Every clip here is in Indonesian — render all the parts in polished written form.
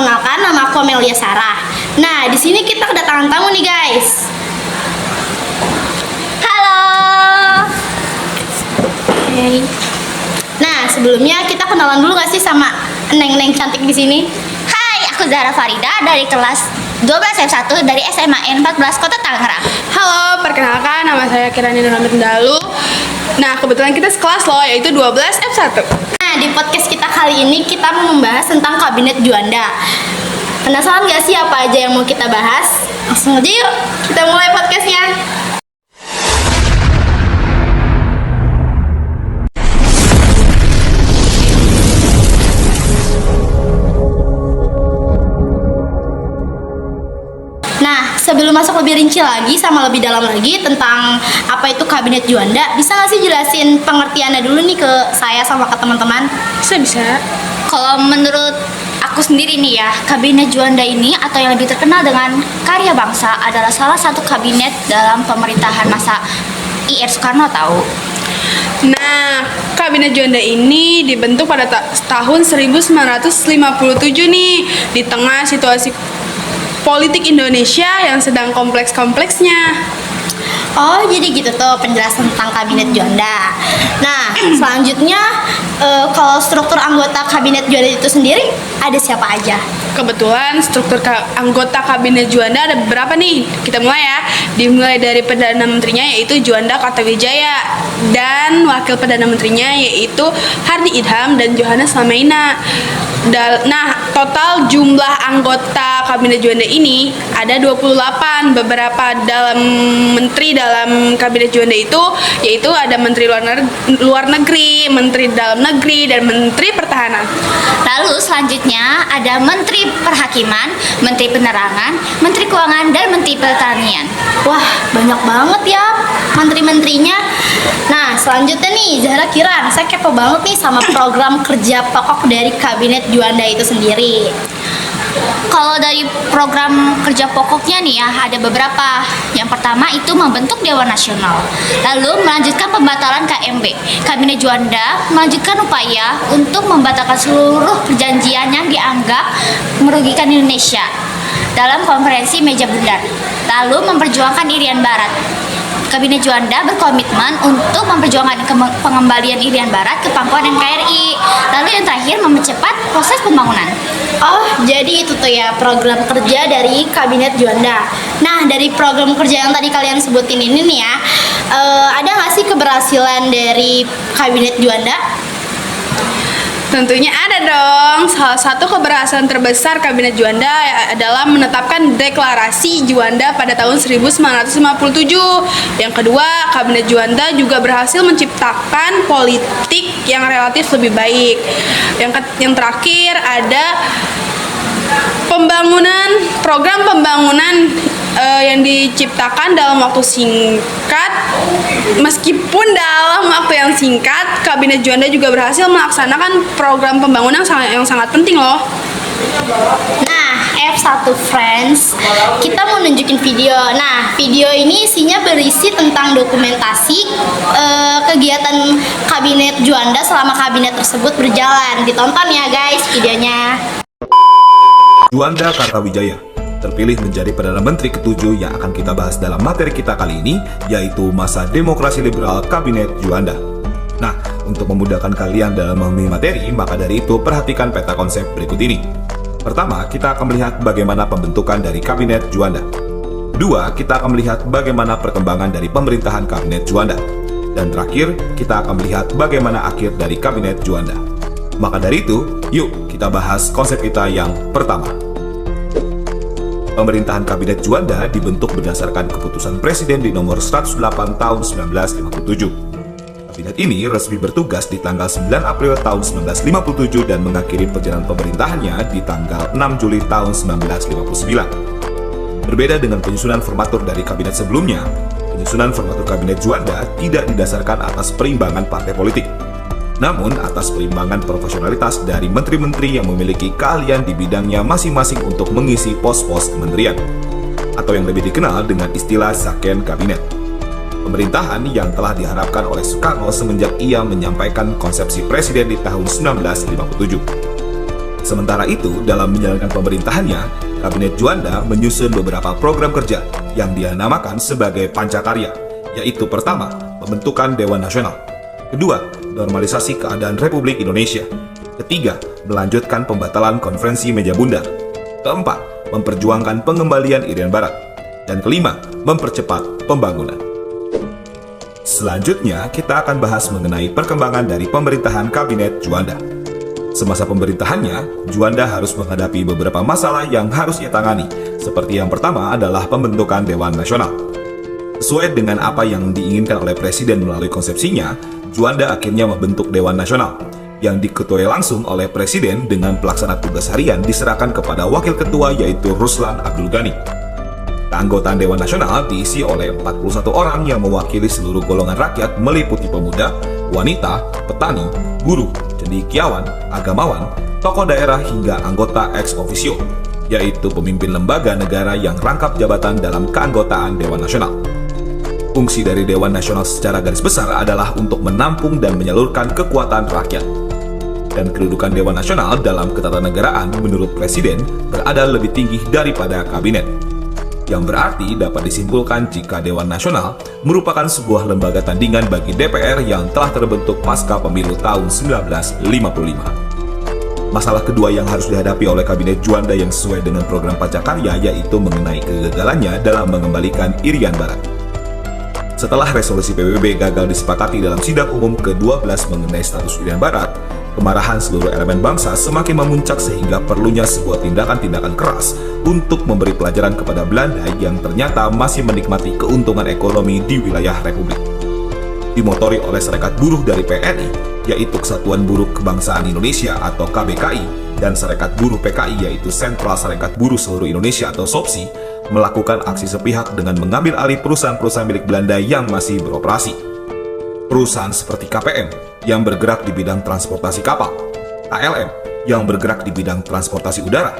Perkenalkan, nama aku Amelia Sarah. Nah, di sini kita kedatangan tamu nih, guys. Halo. Hey. Nah, sebelumnya kita kenalan dulu gak sih sama neng-neng cantik di sini? Hai, aku Zahra Farida dari kelas 12F1 dari SMA N 14 Kota Tangerang. Halo, perkenalkan nama saya Kirani Nurhami Tendalu. Nah, kebetulan kita sekelas loh, yaitu 12F1. Nah, di podcast kita kali ini kita mau membahas tentang Kabinet Juanda. Penasaran gak sih apa aja yang mau kita bahas? Langsung aja yuk, kita mulai podcastnya. Nah, sebelum masuk lebih rinci lagi sama lebih dalam lagi tentang apa itu Kabinet Juanda, bisa nggak sih jelasin pengertiannya dulu nih ke saya sama ke teman-teman? Bisa. Kalau menurut aku sendiri nih ya, Kabinet Juanda ini atau yang lebih terkenal dengan Karya Bangsa adalah salah satu kabinet dalam pemerintahan masa IR Soekarno tahu. Nah, Kabinet Juanda ini dibentuk pada tahun 1957 nih, di tengah situasi politik Indonesia yang sedang kompleks-kompleksnya. Oh, jadi gitu tuh penjelasan tentang Kabinet Juanda. Nah, selanjutnya kalau struktur anggota Kabinet Juanda itu sendiri ada siapa aja? Kebetulan struktur anggota Kabinet Juanda ada beberapa nih. Kita mulai ya. Dimulai dari Perdana Menterinya yaitu Juanda Kartawijaya dan Wakil Perdana Menterinya yaitu Hardi Idham dan Johannes Lamaina. Nah, total jumlah anggota Kabinet Juanda ini ada 28. Beberapa menteri dalam Kabinet Juanda itu yaitu ada Menteri Luar Negeri, Menteri Dalam Negeri, dan Menteri Pertahanan. Lalu selanjutnya ada Menteri Perhakiman, Menteri Penerangan, Menteri Keuangan, dan Menteri Pertanian. Wah, banyak banget ya menteri-menterinya. Nah, selanjutnya nih, Zahra Kiran, saya kepo banget nih sama program kerja pokok dari Kabinet Juanda itu sendiri. Kalau dari program kerja pokoknya nih ya, ada beberapa. Yang pertama itu membentuk Dewan Nasional. Lalu melanjutkan pembatalan KMB. Kabinet Juanda melanjutkan upaya untuk membatalkan seluruh perjanjian yang dianggap merugikan Indonesia dalam konferensi meja bundar. Lalu memperjuangkan Irian Barat. Kabinet Juanda berkomitmen untuk memperjuangkan pengembalian Irian Barat ke pangkuan NKRI. Lalu yang terakhir mempercepat proses pembangunan. Oh, jadi itu tuh ya program kerja dari Kabinet Juanda. Nah, dari program kerja yang tadi kalian sebutin ini nih ya, ada nggak sih keberhasilan dari Kabinet Juanda? Tentunya ada dong. Salah satu keberhasilan terbesar Kabinet Juanda adalah menetapkan Deklarasi Juanda pada tahun 1957. Yang kedua, Kabinet Juanda juga berhasil menciptakan politik yang relatif lebih baik. Yang terakhir ada program pembangunan yang diciptakan dalam waktu singkat. Meskipun dalam waktu yang singkat, Kabinet Juanda juga berhasil melaksanakan program pembangunan yang sangat penting loh. Nah, F1 Friends, kita mau nunjukin video. Nah, video ini isinya berisi tentang dokumentasi kegiatan Kabinet Juanda selama kabinet tersebut berjalan. Ditonton ya guys videonya. Juanda Kartawijaya terpilih menjadi Perdana Menteri ke-7 yang akan kita bahas dalam materi kita kali ini, yaitu masa demokrasi liberal Kabinet Juanda. Nah, untuk memudahkan kalian dalam memahami materi, maka dari itu perhatikan peta konsep berikut ini. Pertama, kita akan melihat bagaimana pembentukan dari Kabinet Juanda. Kedua, kita akan melihat bagaimana perkembangan dari pemerintahan Kabinet Juanda. Dan terakhir, kita akan melihat bagaimana akhir dari Kabinet Juanda. Maka dari itu, yuk kita bahas konsep kita yang pertama. Pemerintahan Kabinet Juanda dibentuk berdasarkan keputusan Presiden di nomor 108 tahun 1957. Kabinet ini resmi bertugas di tanggal 9 April tahun 1957 dan mengakhiri perjalanan pemerintahannya di tanggal 6 Juli tahun 1959. Berbeda dengan penyusunan formatur dari kabinet sebelumnya, penyusunan formatur Kabinet Juanda tidak didasarkan atas perimbangan partai politik, namun atas perimbangan profesionalitas dari menteri-menteri yang memiliki keahlian di bidangnya masing-masing untuk mengisi pos-pos kementerian, atau yang lebih dikenal dengan istilah Zaken Kabinet. Pemerintahan yang telah diharapkan oleh Soekarno semenjak ia menyampaikan konsepsi presiden di tahun 1957. Sementara itu, dalam menjalankan pemerintahannya, Kabinet Juanda menyusun beberapa program kerja yang dia namakan sebagai Pancakarya, yaitu pertama, pembentukan Dewan Nasional. Kedua, normalisasi keadaan Republik Indonesia. Ketiga, melanjutkan pembatalan konferensi meja bundar. Keempat, memperjuangkan pengembalian Irian Barat. Dan kelima, mempercepat pembangunan. Selanjutnya, kita akan bahas mengenai perkembangan dari pemerintahan Kabinet Juanda. Semasa pemerintahannya, Juanda harus menghadapi beberapa masalah yang harus ia tangani, seperti yang pertama adalah pembentukan Dewan Nasional. Sesuai dengan apa yang diinginkan oleh Presiden melalui konsepsinya, Juanda akhirnya membentuk Dewan Nasional, yang diketuai langsung oleh Presiden dengan pelaksana tugas harian diserahkan kepada Wakil Ketua yaitu Ruslan Abdul Ghani. Keanggotaan Dewan Nasional diisi oleh 41 orang yang mewakili seluruh golongan rakyat meliputi pemuda, wanita, petani, buruh, cendekiawan, agamawan, tokoh daerah hingga anggota ex officio, yaitu pemimpin lembaga negara yang rangkap jabatan dalam keanggotaan Dewan Nasional. Fungsi dari Dewan Nasional secara garis besar adalah untuk menampung dan menyalurkan kekuatan rakyat. Dan kedudukan Dewan Nasional dalam ketatanegaraan menurut Presiden berada lebih tinggi daripada Kabinet. Yang berarti dapat disimpulkan jika Dewan Nasional merupakan sebuah lembaga tandingan bagi DPR yang telah terbentuk pasca pemilu tahun 1955. Masalah kedua yang harus dihadapi oleh Kabinet Juanda yang sesuai dengan program Pancakarya yaitu mengenai kegagalannya dalam mengembalikan Irian Barat. Setelah resolusi PBB gagal disepakati dalam sidang umum ke-12 mengenai status Irian Barat, kemarahan seluruh elemen bangsa semakin memuncak sehingga perlunya sebuah tindakan-tindakan keras untuk memberi pelajaran kepada Belanda yang ternyata masih menikmati keuntungan ekonomi di wilayah Republik. Dimotori oleh Serikat Buruh dari PNI, yaitu Kesatuan Buruh Kebangsaan Indonesia atau KBKI, dan Serikat Buruh PKI yaitu Sentral Serikat Buruh Seluruh Indonesia atau SOPSI, melakukan aksi sepihak dengan mengambil alih perusahaan-perusahaan milik Belanda yang masih beroperasi. Perusahaan seperti KPM yang bergerak di bidang transportasi kapal, KLM yang bergerak di bidang transportasi udara,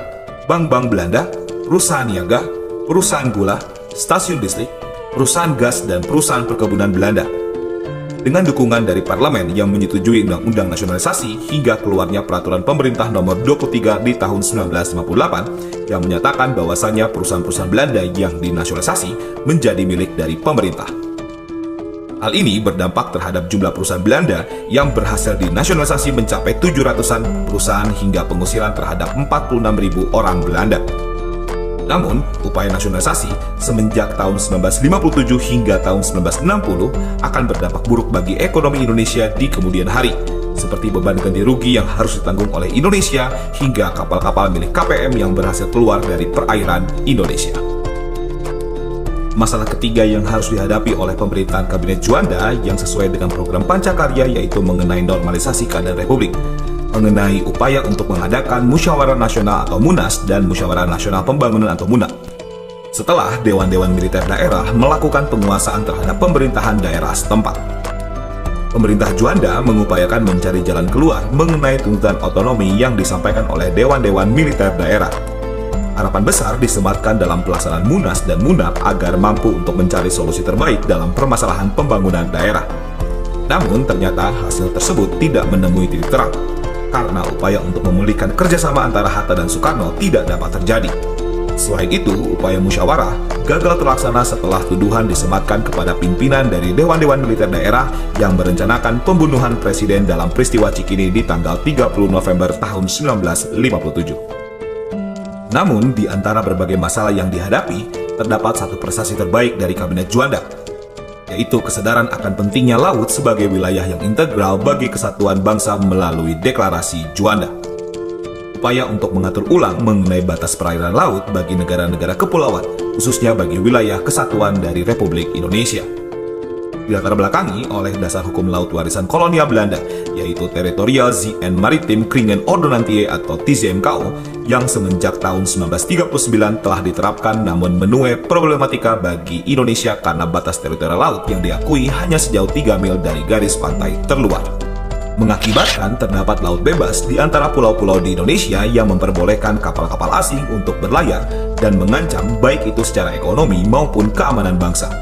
bank-bank Belanda, perusahaan niaga, perusahaan gula, stasiun listrik, perusahaan gas, dan perusahaan perkebunan Belanda. Dengan dukungan dari parlemen yang menyetujui Undang-Undang Nasionalisasi hingga keluarnya Peraturan Pemerintah Nomor 23 di tahun 1958 yang menyatakan bahwasannya perusahaan-perusahaan Belanda yang dinasionalisasi menjadi milik dari pemerintah. Hal ini berdampak terhadap jumlah perusahaan Belanda yang berhasil dinasionalisasi mencapai 700-an perusahaan hingga pengusiran terhadap 46.000 orang Belanda. Namun, upaya nasionalisasi semenjak tahun 1957 hingga tahun 1960 akan berdampak buruk bagi ekonomi Indonesia di kemudian hari, seperti beban ganti rugi yang harus ditanggung oleh Indonesia hingga kapal-kapal milik KPM yang berhasil keluar dari perairan Indonesia. Masalah ketiga yang harus dihadapi oleh pemerintahan Kabinet Juanda yang sesuai dengan program Pancakarya yaitu mengenai normalisasi keadaan Republik, mengenai upaya untuk mengadakan Musyawarah Nasional atau MUNAS dan Musyawarah Nasional Pembangunan atau MUNAP. Setelah Dewan-Dewan Militer Daerah melakukan penguasaan terhadap pemerintahan daerah setempat. Pemerintah Juanda mengupayakan mencari jalan keluar mengenai tuntutan otonomi yang disampaikan oleh Dewan-Dewan Militer Daerah. Harapan besar disematkan dalam pelaksanaan MUNAS dan MUNAP agar mampu untuk mencari solusi terbaik dalam permasalahan pembangunan daerah. Namun ternyata hasil tersebut tidak menemui titik terang, karena upaya untuk memulihkan kerjasama antara Hatta dan Soekarno tidak dapat terjadi. Selain itu, upaya musyawarah gagal terlaksana setelah tuduhan disematkan kepada pimpinan dari Dewan-Dewan Militer Daerah yang merencanakan pembunuhan Presiden dalam peristiwa Cikini di tanggal 30 November tahun 1957. Namun, di antara berbagai masalah yang dihadapi, terdapat satu prestasi terbaik dari Kabinet Juanda, yaitu kesadaran akan pentingnya laut sebagai wilayah yang integral bagi kesatuan bangsa melalui Deklarasi Juanda. Upaya untuk mengatur ulang mengenai batas perairan laut bagi negara-negara kepulauan, khususnya bagi wilayah kesatuan dari Republik Indonesia. Dilatar belakangi oleh dasar hukum laut warisan kolonial Belanda, yaitu Territorial Zee en Maritiem Kringen Ordonnantie atau TZMKO, yang semenjak tahun 1939 telah diterapkan namun menuai problematika bagi Indonesia karena batas teritorial laut yang diakui hanya sejauh 3 mil dari garis pantai terluar. Mengakibatkan terdapat laut bebas di antara pulau-pulau di Indonesia yang memperbolehkan kapal-kapal asing untuk berlayar dan mengancam baik itu secara ekonomi maupun keamanan bangsa.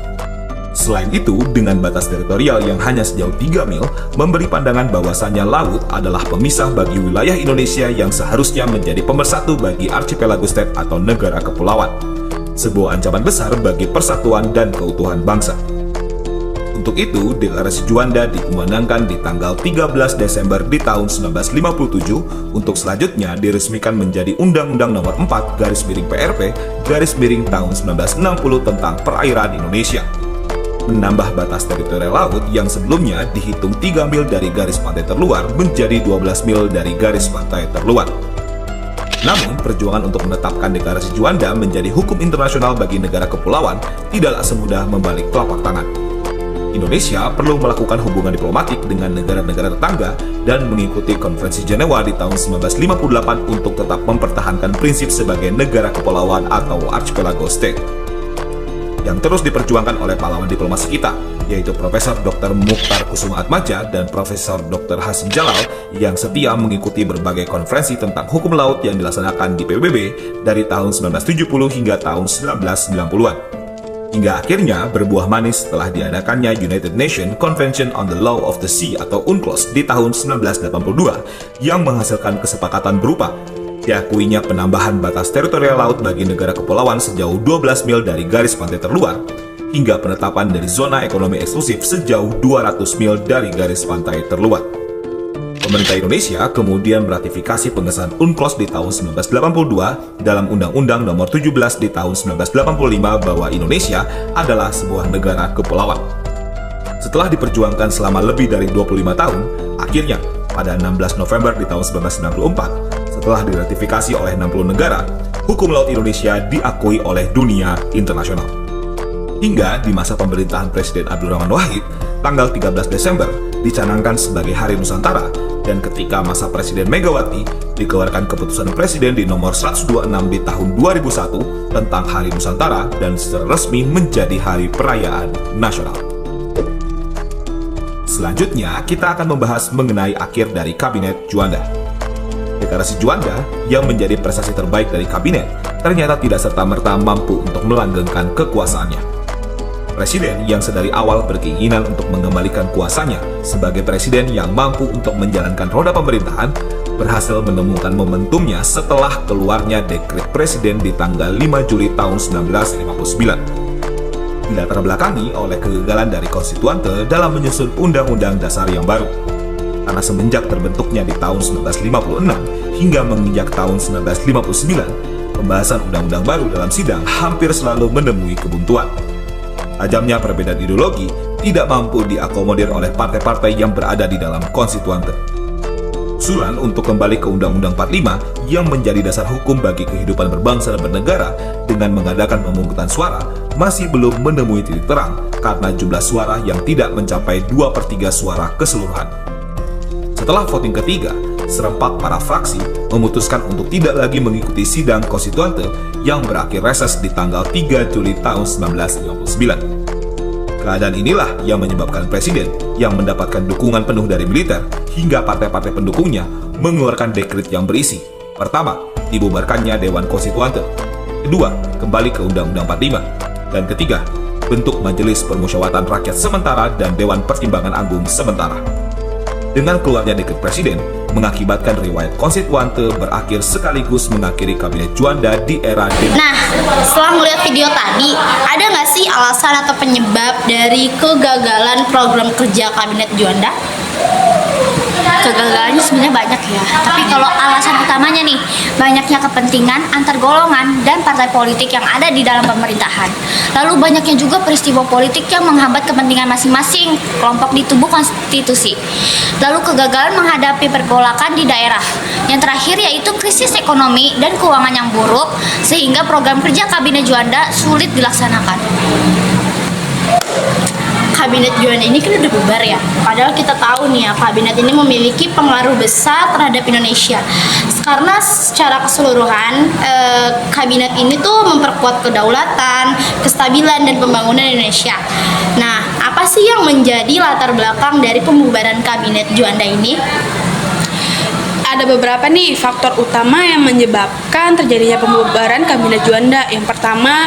Selain itu, dengan batas teritorial yang hanya sejauh 3 mil, memberi pandangan bahwasannya laut adalah pemisah bagi wilayah Indonesia yang seharusnya menjadi pemersatu bagi archipelago state atau negara kepulauan. Sebuah ancaman besar bagi persatuan dan keutuhan bangsa. Untuk itu, Deklarasi Juanda dikumandangkan di tanggal 13 Desember di tahun 1957 untuk selanjutnya diresmikan menjadi Undang-Undang Nomor 4 PRP tahun 1960 tentang perairan Indonesia. Menambah batas teritorial laut yang sebelumnya dihitung 3 mil dari garis pantai terluar menjadi 12 mil dari garis pantai terluar. Namun, perjuangan untuk menetapkan Deklarasi Juanda menjadi hukum internasional bagi negara kepulauan tidaklah semudah membalik telapak tangan. Indonesia perlu melakukan hubungan diplomatik dengan negara-negara tetangga dan mengikuti Konferensi Jenewa di tahun 1958 untuk tetap mempertahankan prinsip sebagai negara kepulauan atau archipelago state. Yang terus diperjuangkan oleh pahlawan diplomasi kita, yaitu Profesor Dr. Mukhtar Kusumaatmadja dan Profesor Dr. Hasim Jalal yang setia mengikuti berbagai konferensi tentang hukum laut yang dilaksanakan di PBB dari tahun 1970 hingga tahun 1990-an. Hingga akhirnya berbuah manis setelah diadakannya United Nations Convention on the Law of the Sea atau UNCLOS di tahun 1982 yang menghasilkan kesepakatan berupa diakuinya penambahan batas teritorial laut bagi negara kepulauan sejauh 12 mil dari garis pantai terluar, hingga penetapan dari zona ekonomi eksklusif sejauh 200 mil dari garis pantai terluar. Pemerintah Indonesia kemudian meratifikasi pengesahan UNCLOS di tahun 1982 dalam Undang-Undang Nomor 17 di tahun 1985 bahwa Indonesia adalah sebuah negara kepulauan. Setelah diperjuangkan selama lebih dari 25 tahun, akhirnya pada 16 November di tahun 1994, setelah diratifikasi oleh 60 negara, hukum laut Indonesia diakui oleh dunia internasional. Hingga di masa pemerintahan Presiden Abdurrahman Wahid, tanggal 13 Desember dicanangkan sebagai Hari Nusantara, dan ketika masa Presiden Megawati dikeluarkan keputusan Presiden di nomor 126 di tahun 2001 tentang Hari Nusantara dan secara resmi menjadi hari perayaan nasional. Selanjutnya, kita akan membahas mengenai akhir dari Kabinet Juanda. Deklarasi Juanda yang menjadi prestasi terbaik dari kabinet ternyata tidak serta-merta mampu untuk melanggengkan kekuasaannya. Presiden yang sedari awal berkeinginan untuk mengembalikan kuasanya sebagai presiden yang mampu untuk menjalankan roda pemerintahan berhasil menemukan momentumnya setelah keluarnya dekret presiden di tanggal 5 Juli tahun 1959. Dilatar belakangi oleh kegagalan dari konstituante dalam menyusun undang-undang dasar yang baru. Karena semenjak terbentuknya di tahun 1956 hingga menginjak tahun 1959, pembahasan undang-undang baru dalam sidang hampir selalu menemui kebuntuan. Tajamnya perbedaan ideologi tidak mampu diakomodir oleh partai-partai yang berada di dalam konstituante. Usulan untuk kembali ke Undang-Undang 45 yang menjadi dasar hukum bagi kehidupan berbangsa dan bernegara dengan mengadakan pemungutan suara masih belum menemui titik terang karena jumlah suara yang tidak mencapai 2/3 suara keseluruhan. Setelah voting ketiga, serempak para fraksi memutuskan untuk tidak lagi mengikuti sidang konstituante yang berakhir reses di tanggal 3 Juli tahun 1959. Keadaan inilah yang menyebabkan presiden yang mendapatkan dukungan penuh dari militer hingga partai-partai pendukungnya mengeluarkan dekret yang berisi: pertama, dibubarkannya Dewan Konstituante; kedua, kembali ke Undang-Undang 45; dan ketiga, bentuk Majelis Permusyawaratan Rakyat Sementara dan Dewan Pertimbangan Agung Sementara. Dengan keluarnya dekret presiden, mengakibatkan riwayat konstituante berakhir sekaligus mengakhiri Kabinet Juanda di era Nah, setelah melihat video tadi, ada nggak sih alasan atau penyebab dari kegagalan program kerja Kabinet Juanda? Kegagalannya sebenarnya banyak ya, tapi kalau alasan utamanya nih, banyaknya kepentingan antar golongan dan partai politik yang ada di dalam pemerintahan. Lalu banyaknya juga peristiwa politik yang menghambat kepentingan masing-masing kelompok di tubuh konstitusi. Lalu kegagalan menghadapi pergolakan di daerah. Yang terakhir yaitu krisis ekonomi dan keuangan yang buruk, sehingga program kerja Kabinet Juanda sulit dilaksanakan. Kabinet Juanda ini kan udah bubar ya. Padahal kita tahu nih ya, kabinet ini memiliki pengaruh besar terhadap Indonesia. Karena secara keseluruhan, kabinet ini tuh memperkuat kedaulatan, kestabilan, dan pembangunan Indonesia. Nah, apa sih yang menjadi latar belakang dari pembubaran Kabinet Juanda ini? Ada ada beberapa nih faktor utama yang menyebabkan terjadinya pembubaran Kabinet Juanda. Yang pertama,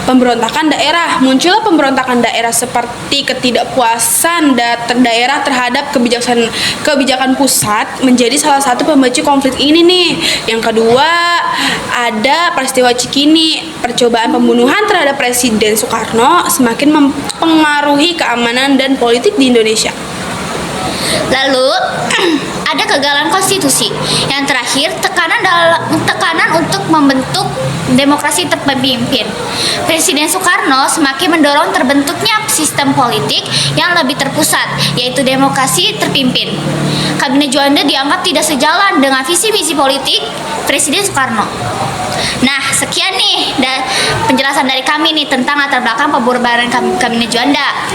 pemberontakan daerah. Muncullah pemberontakan daerah seperti ketidakpuasan daerah terhadap kebijakan pusat menjadi salah satu pemicu konflik ini nih. Yang kedua, ada peristiwa Cikini. Percobaan pembunuhan terhadap Presiden Soekarno semakin mempengaruhi keamanan dan politik di Indonesia. Lalu ada kegagalan konstitusi. Yang terakhir, tekanan untuk membentuk demokrasi terpimpin. Presiden Soekarno semakin mendorong terbentuknya sistem politik yang lebih terpusat, yaitu demokrasi terpimpin. Kabinet Juanda dianggap tidak sejalan dengan visi misi politik Presiden Soekarno. Nah, sekian nih penjelasan dari kami nih tentang latar belakang pembubaran Kabinet Juanda.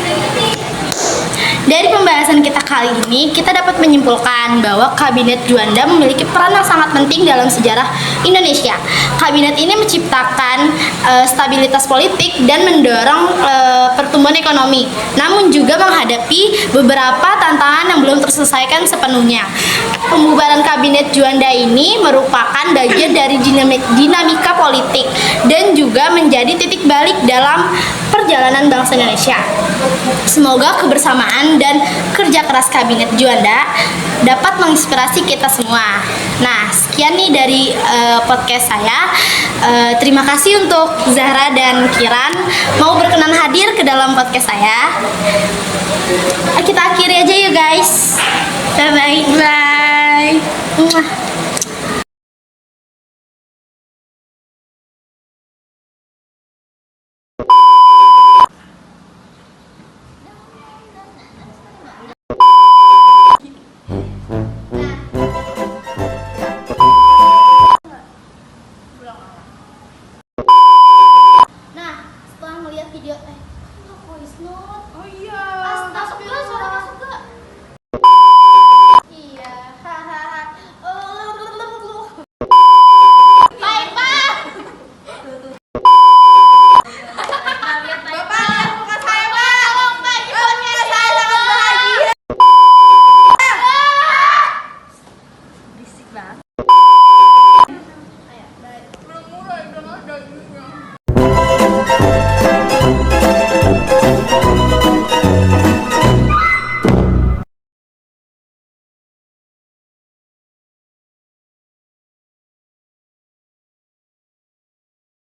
Dari pembahasan kita kali ini, kita dapat menyimpulkan bahwa Kabinet Juanda memiliki peran yang sangat penting dalam sejarah Indonesia. Kabinet ini menciptakan stabilitas politik dan mendorong pertumbuhan ekonomi, namun juga menghadapi beberapa tantangan yang belum terselesaikan sepenuhnya. Pembubaran Kabinet Juanda ini merupakan bagian dari dinamika politik dan juga menjadi titik balik dalam perjalanan bangsa Indonesia. Semoga kebersamaan dan kerja keras Kabinet Juanda dapat menginspirasi kita semua. Nah, sekian nih dari podcast saya. Terima kasih untuk Zahra dan Kiran mau berkenan hadir ke dalam podcast saya. Kita akhiri aja yuk guys. Bye-bye. Bye. Mwah. Nah, setelah melihat video voice note. Oh iya.